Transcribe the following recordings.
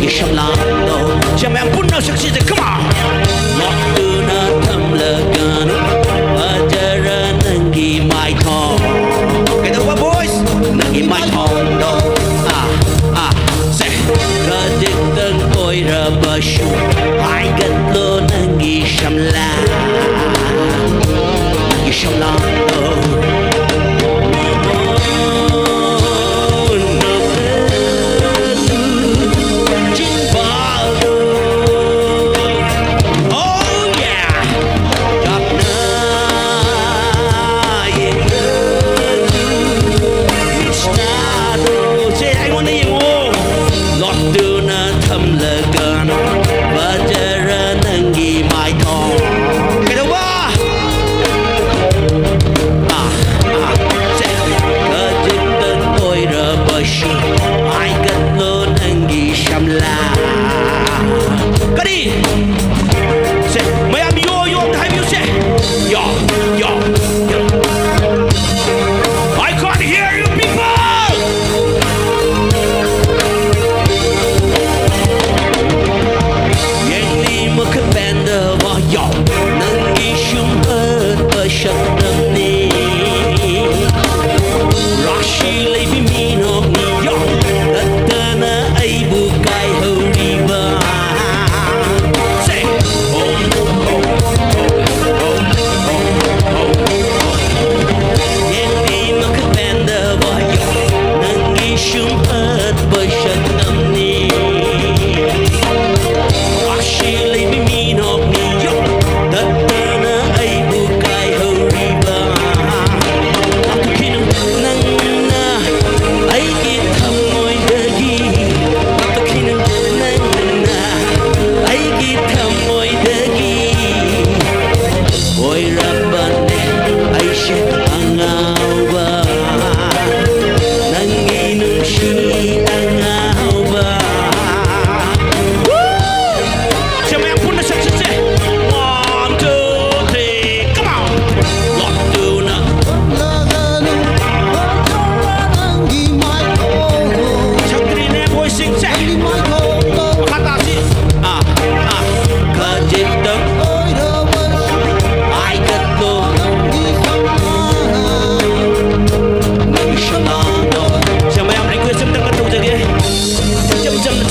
Shamlando, Jamam Punno succeed, come on. Lottuna Thamlaganu, Ajara Nangi my tong. Get over, boys, Nangi my tong, no. Say, Kajitang Oira Bashu, I get low Nangi Shamla, Nangi Shamlando. Lottuna Thamlaganu, Bajara Nangi my tong. Get over! Say, Kajitan Oira Bashi, I got low Nangi Shamla. Kadi! Say, Miami yo, time you say, yo. I can't hear you people! Yo, Nangi Shumat Bashatani Rashi Levi Minok Yo, Lottuna Aibu Kai Horiba Say, Yendi Makapanda Yo, Nangi Shumat Bashatani Rashi Levi Minok Lottuna Aibu Kai Horiba Takin Nangna Aigi Thamoy Dagi Takin Nangna Aigi Thamoy Dagi Oy Rabbane Aisha Angawa Nangi Nungshi Angawa Siapa yang punya sukses?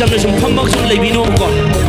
Jam-jam 좀 펌벅 좀 레비노 거.